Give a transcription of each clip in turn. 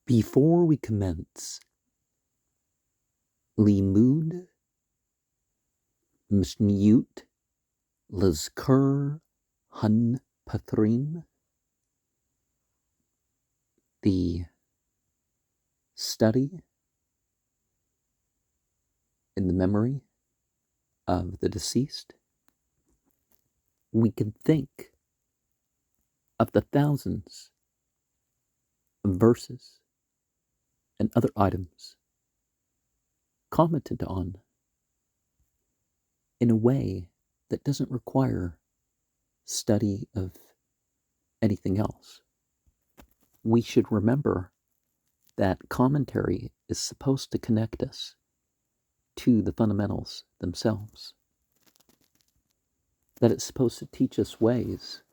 Before we commence Leemud Mishiniyuwt Lazakar Hanapathareem, the study in the memory of the deceased, we can think of the thousands of verses and other items commented on in a way that doesn't require study of anything else. We should remember that commentary is supposed to connect us to the fundamentals themselves, that it's supposed to teach us ways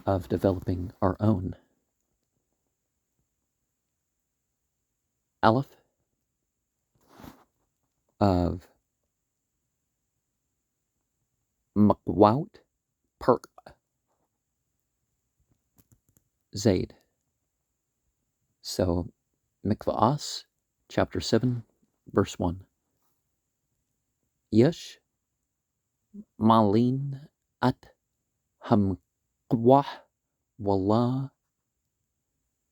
of developing our own. Aleph of Maqwat Perk Zaid. So, Mikva'as, chapter 7, verse 1. Yesh Malin at Hamqwah Wallah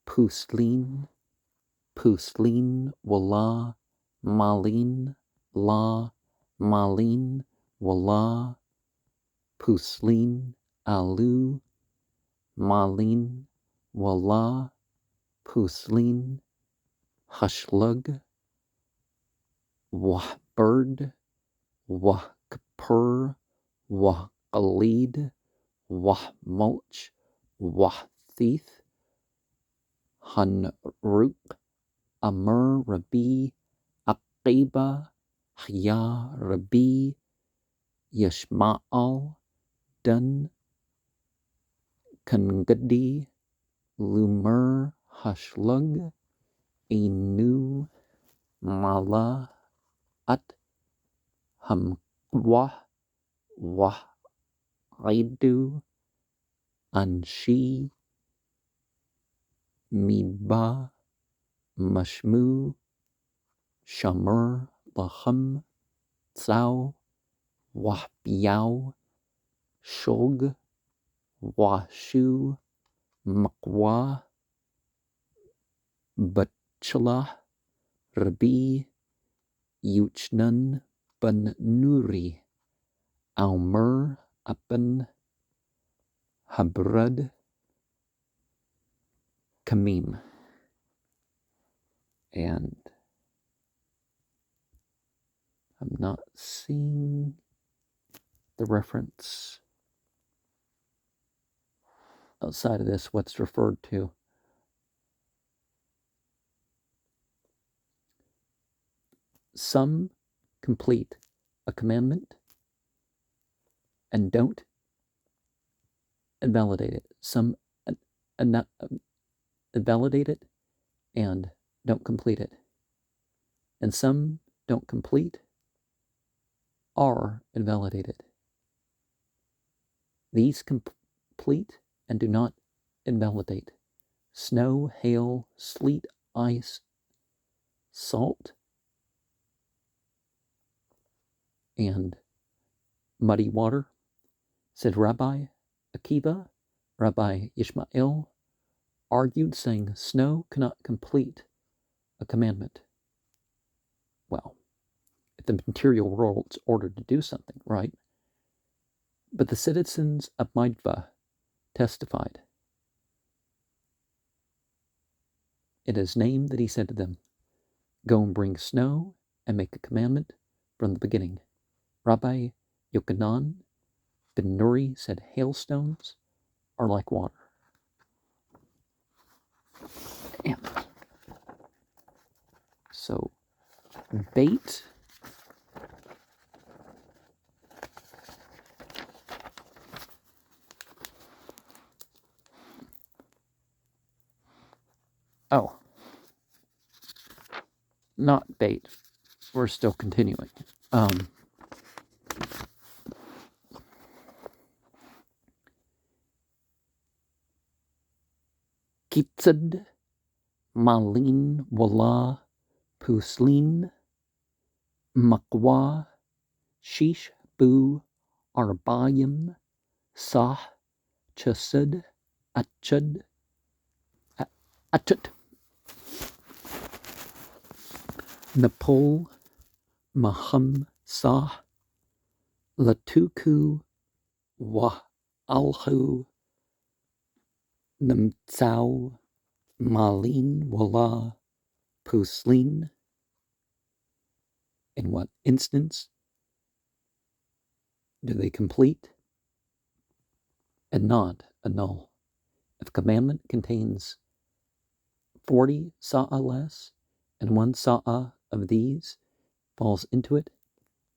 Puslin Wallah Malin La Malin Wallah Puslin Alu Malin Wallah Puslin Hashlug Wahbird Wahkapur Wahqalid Wahmulch Wahthith Hanruk Amr Rabbi Aqiba Hya Rabbi Yashma'al Dun Kangadi Lumer Hashlug Inu Mala At Hamqwah Wahidu Anshi Midba Mashmu Shamur Laham Tsao Wahbiao Shog Washu Maqwa Batchalah Rabbi Yuchnan Ben Nuri Almer Aben Habrad Kamim. And I'm not seeing the reference outside of this, what's referred to. Some complete a commandment and don't invalidate it. Some invalidate it and don't complete it. And some don't complete are invalidated. These complete and do not invalidate. Snow, hail, sleet, ice, salt, and muddy water, said Rabbi Akiva. Rabbi Ishmael argued, saying snow cannot complete a commandment. Well, if the material world's ordered to do something, right? But the citizens of Midva testified in his name that he said to them, go and bring snow and make a commandment from the beginning. Rabbi Yochanan ben Nuri said hailstones are like water. And so bait not bait. We're still continuing. Kitzad malin wala puslin makwa shish bu arbayim sah chasud achud achut napol maham sah latuku wa alhu namtsau malin wala puslin. In what instance do they complete and not annul? If a commandment contains 40 sa'a less, and 1 sa'a of these falls into it,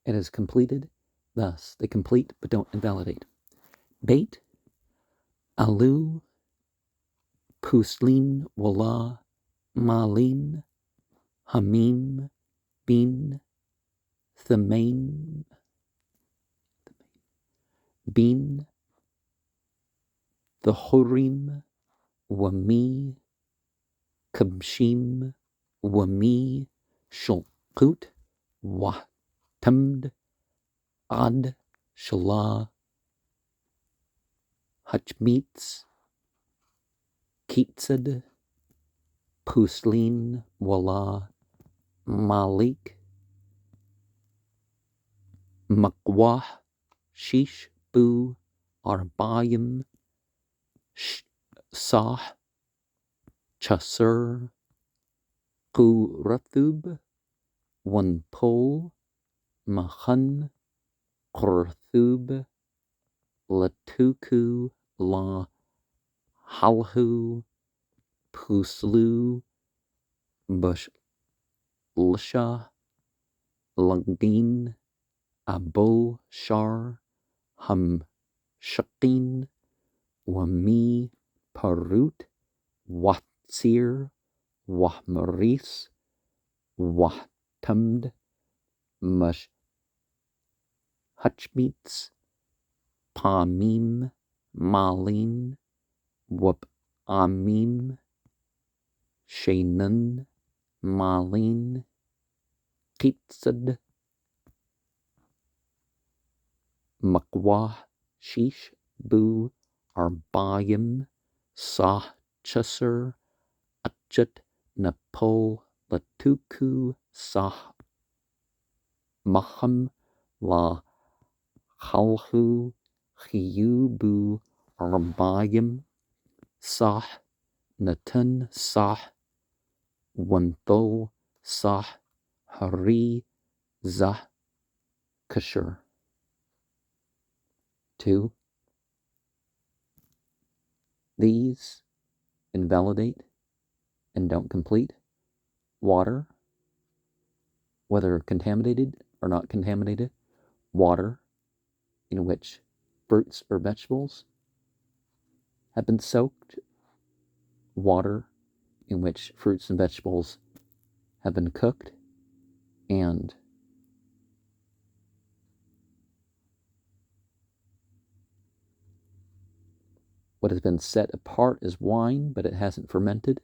it is completed. Thus, they complete but don't invalidate. Bait, alu, puslin, wala, malin, hamim, bin, thamain, bin, the hurim, wami, kabshim, wami, shulkut, wahtamd, ad, shalah, hachmitz, kitzad, puslin, wala, malik, makwah, shish, bu, arbayim, sah, chasur, qurathub, one pol, mahan, qurthub, latuku, la, halhu, puslu, bush, lisha, langin, abul, shar, ham, shakin, wami, parut, watsir, wahmaris, wahtamd, mush, hachmitz, pamim, malin, wap amim, shaynun, malin, kitzad, makwah, shish, bu, arbayim, sah, chasur, achut, napol, latuku, sah, maham, la, halhu, chiyubu, arbayim, sah, natun, sah, wanthol, sah, hari, zah, kashur. 2. These invalidate and don't complete water, whether contaminated or not contaminated, water in which fruits or vegetables have been soaked, water in which fruits and vegetables have been cooked, and what has been set apart as wine, but it hasn't fermented.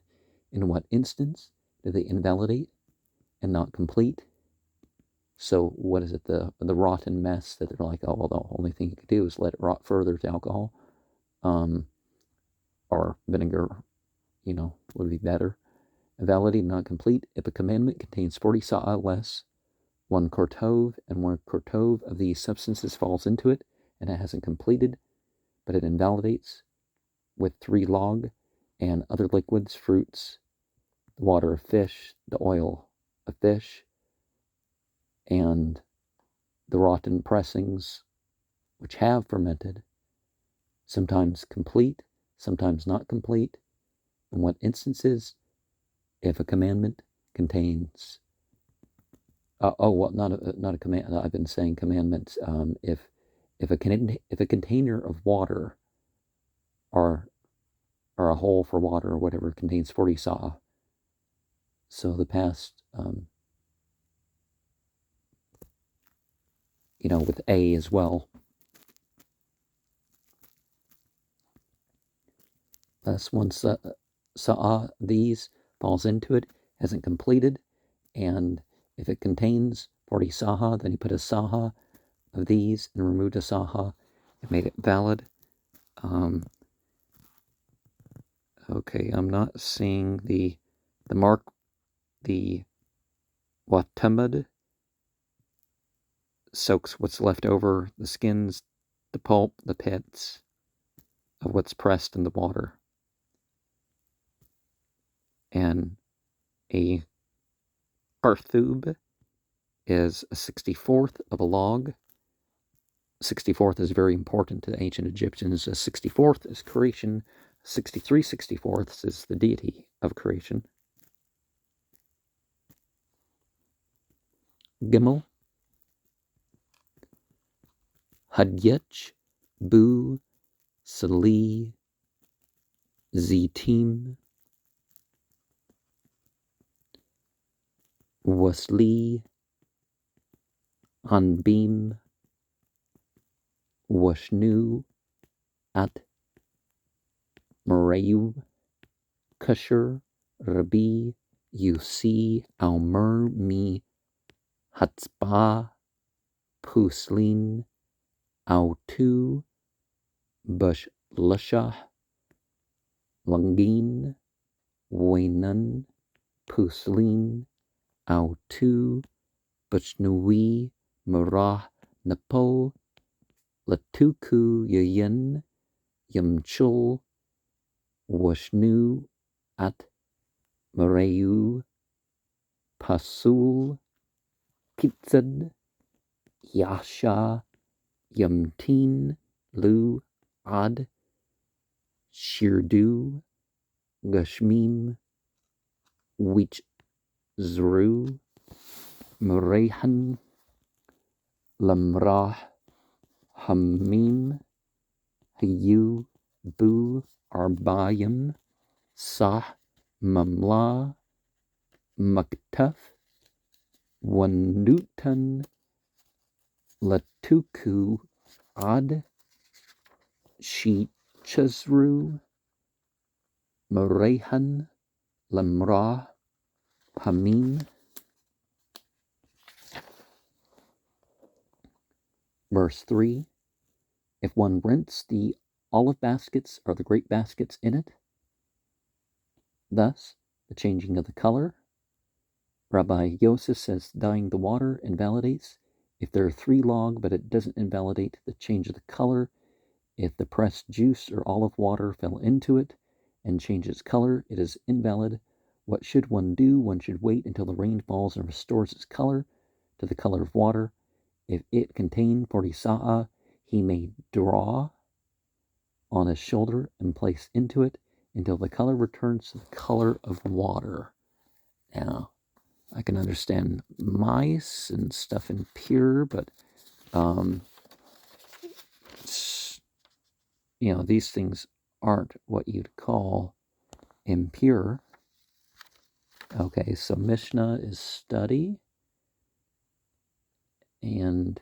In what instance do they invalidate and not complete? So what is it, the rotten mess that they're like, oh, well, the only thing you could do is let it rot further to alcohol, or vinegar, would be better. Invalidate, not complete. If a commandment contains 40 sa'a less, 1 kortov, and 1 kortov of these substances falls into it, and it hasn't completed, but it invalidates with 3 log, and other liquids, fruits, the water of fish, the oil of fish, and the rotten pressings which have fermented, sometimes complete, sometimes not complete. In what instances? If a commandment contains, not a command. I've been saying commandments. If a container of water, or a hole for water or whatever, contains 40 sa'a, so the past, with A as well. Thus 1 sa'a, these falls into it, hasn't completed, and if it contains 40 saha, then he put a saha of these and removed a saha and made it valid. Okay, I'm not seeing the mark, the watamad soaks what's left over, the skins, the pulp, the pits of what's pressed in the water. And a arthub is a 64th of a log. 64th is very important to the ancient Egyptians. A 64th is creation. 63 64ths is the deity of creation. Gimel, Hadyech, Bu, Sali, Zitim, Wasli, Anbim, Washnu, At, Marayu, Kusher, Rabi, Yusi, Almer, Mi, Hatzba, Puslin, Autu, Bush Lushah, Langin, Wainan, Puslin, Autu, Bushnui, Marah, Napo, Latuku, Yayin, Yamchul, Washnu, At, Marayu, Pasul, Kitzad, Yasha, Yamtin, Lu, Ad, Shirdu, Gashmim, Wichzru, Murehan, Lamrah, Hamim, Hayu, Bu, Arbayim, Sah, Mamla, Maktaf, Wanutan, Latuku, Ad, Shichazru, Murehan, Lamrah, Hamim. Verse 3, if one rents the olive baskets or the grape baskets in it, thus the changing of the color. Rabbi Yosef says dyeing the water invalidates. If there are 3 log, but it doesn't invalidate the change of the color. If the pressed juice or olive water fell into it and changed its color, it is invalid. What should one do? One should wait until the rain falls and restores its color to the color of water. If it contained 40 sa'a, he may draw on his shoulder and place into it until the color returns to the color of water. Now, I can understand mice and stuff impure, but these things aren't what you'd call impure. Okay, so Mishnah is study, and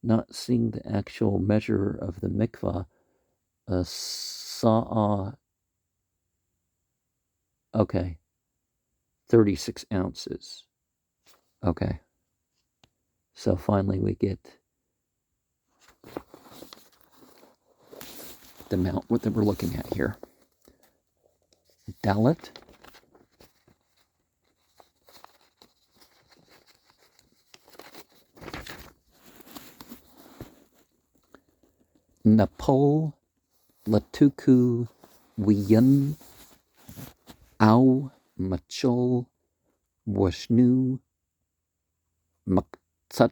not seeing the actual measure of the mikvah. A sa'a, okay, 36 ounces. Okay, so finally we get the amount that we're looking at here. Dalet, Napol, Latuku, Wiyan, Au, Machol, Washnu, Maktsat,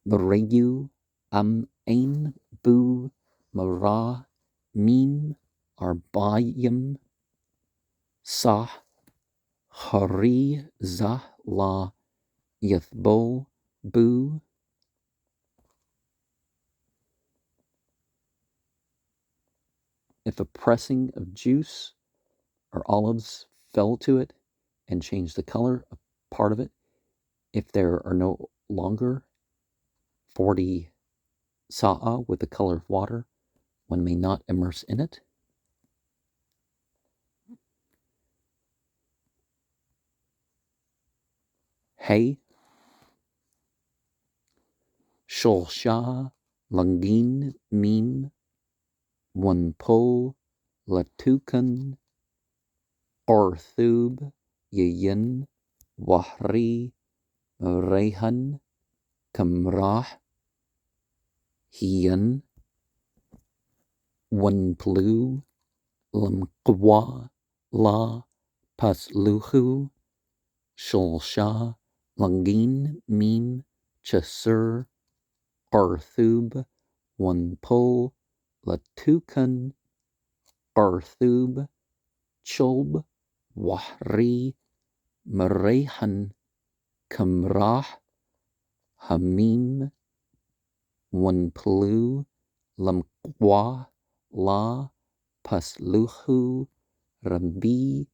Regu, Ain, Bu, Marah, Mim, Arbayim, Sah, Hari, Zah, La, Yathbo, Bu. If a pressing of juice or olives fell to it and changed the color of part of it, if there are no longer 40 sa'a with the color of water, one may not immerse in it. Hey. Shulsha Langin Mim One Pol Latukan Orthub Yayin Wahri Rehan Kamrah Hiyan One Plu Lamqwa La Pasluhu Shulsha Langin Mim Chasur Arthub One Pol Latukan Arthub Chulb Wahri Marehan Kamrah Hamim One Plu Lamqwa La Pasluhu Rabbi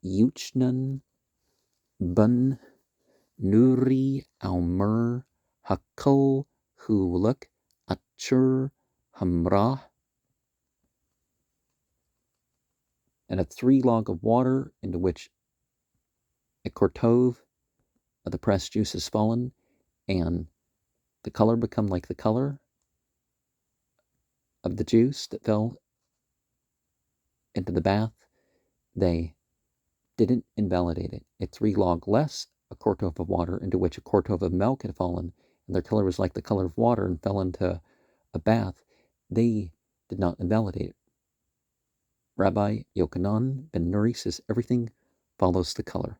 Yuchnan Bun Nuri Almer Hakol Huluk Achur Hamrah, and a 3 log of water into which a kortov of the pressed juice has fallen, and the color become like the color of the juice that fell into the bath. They didn't invalidate it. A 3 log less, a kortov of water into which a kortov of milk had fallen, and their color was like the color of water and fell into a bath. They did not invalidate it. Rabbi Yochanan ben Nuri says everything follows the color.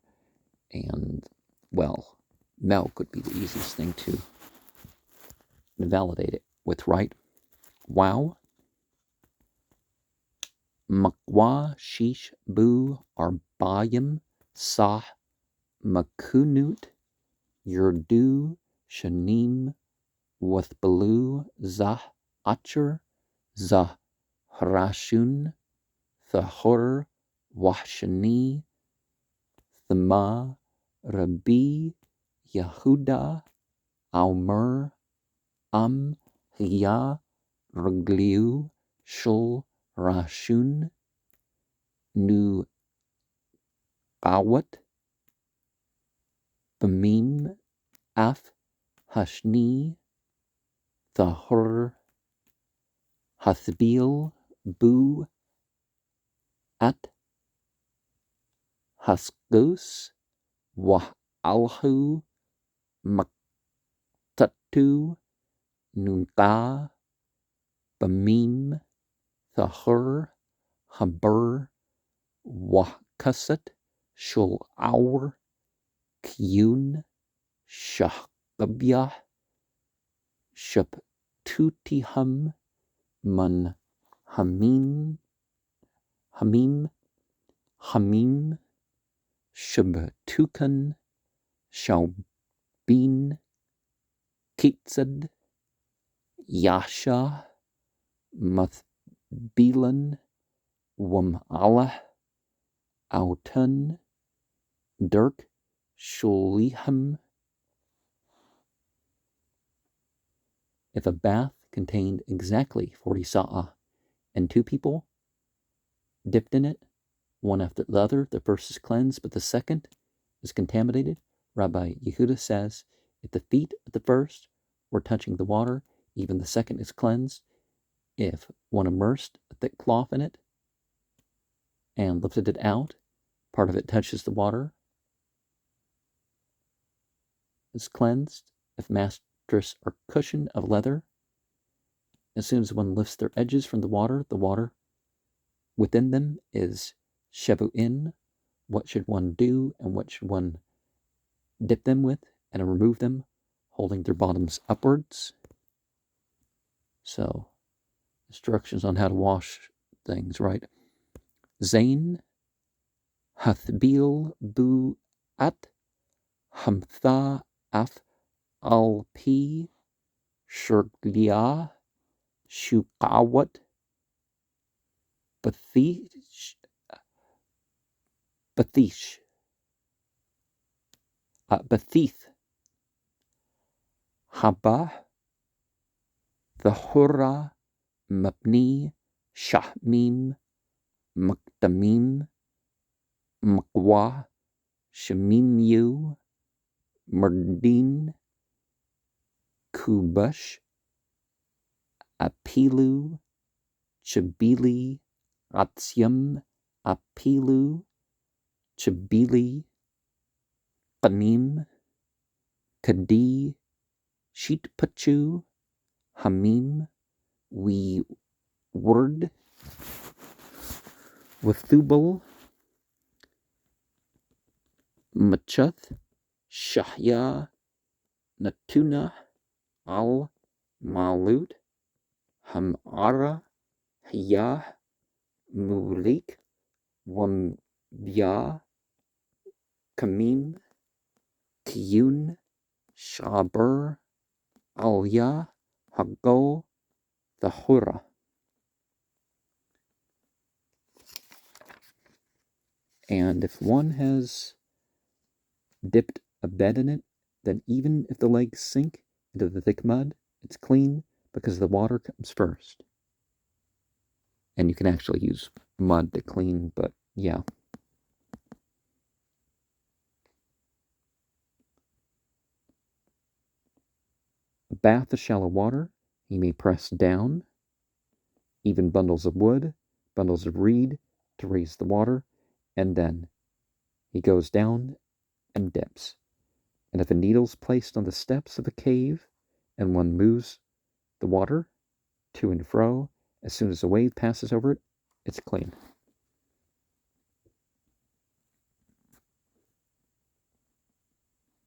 And, well, milk would be the easiest thing to invalidate it with, right? Wow. Makwa shish bu arbayim sah makunut yurdu shanim with balu zah achur zah harashun thahor wahshani thama Rabbi Yehuda Almer Am Hiya Rugliu Shul Rashun Nu Awat Bamim Af Hashni Thahur Hathbil Bu At Hasgus Wah Alhu Maktatu Nunqa Bamim Thahur Haber Wahkasat Shul Aur Kyun Shahqabyah Shaptutiham Man Hamim Shabtukan Shaubin Kitzad Yasha Mathbilan Wam Allah Autun Dirk Shuliham. If a bath contained exactly 40 sa'ah and 2 people dipped in it, one after the other, the first is cleansed, but the second is contaminated, Rabbi Yehuda says, if the feet of the first were touching the water, even the second is cleansed. If one immersed a thick cloth in it and lifted it out, part of it touches the water, is cleansed. If mattress or cushion of leather, as soon as one lifts their edges from the water within them is shevu'in. What should one do and what should one dip them with and remove them, holding their bottoms upwards? So, instructions on how to wash things, right? Zain Hathbil Bu At Hamtha Af Al P Shurgliah Shukawat Bathish Bathith Haba Thahura Mabni Shahmim Maktamim Makwa Shemimyu Merdin, Kubush, Apilu, Chabili, Atsyam, Apilu, Chabili, Qanim, Kadi, Sheetpachu, Hamim, We Word, Wathubal, Machuth, Shahya, Natuna, Al, Malut, Hamara, Hiyah, Mulik, Wambya, Kamim, Kiyun, Shaber, Alya, Hagol, the Hura. And if one has dipped a bed in it, then even if the legs sink into the thick mud, it's clean because the water comes first. And you can actually use mud to clean, but yeah. A bath of shallow water, he may press down, even bundles of wood, bundles of reed to raise the water, and then he goes down and dips. And if a needle's placed on the steps of a cave, and one moves the water to and fro, as soon as a wave passes over it, it's clean.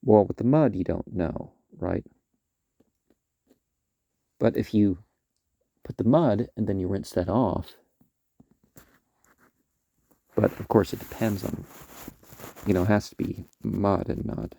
Well, with the mud, you don't know, right? But if you put the mud and then you rinse that off, but of course it depends on, it has to be mud and not,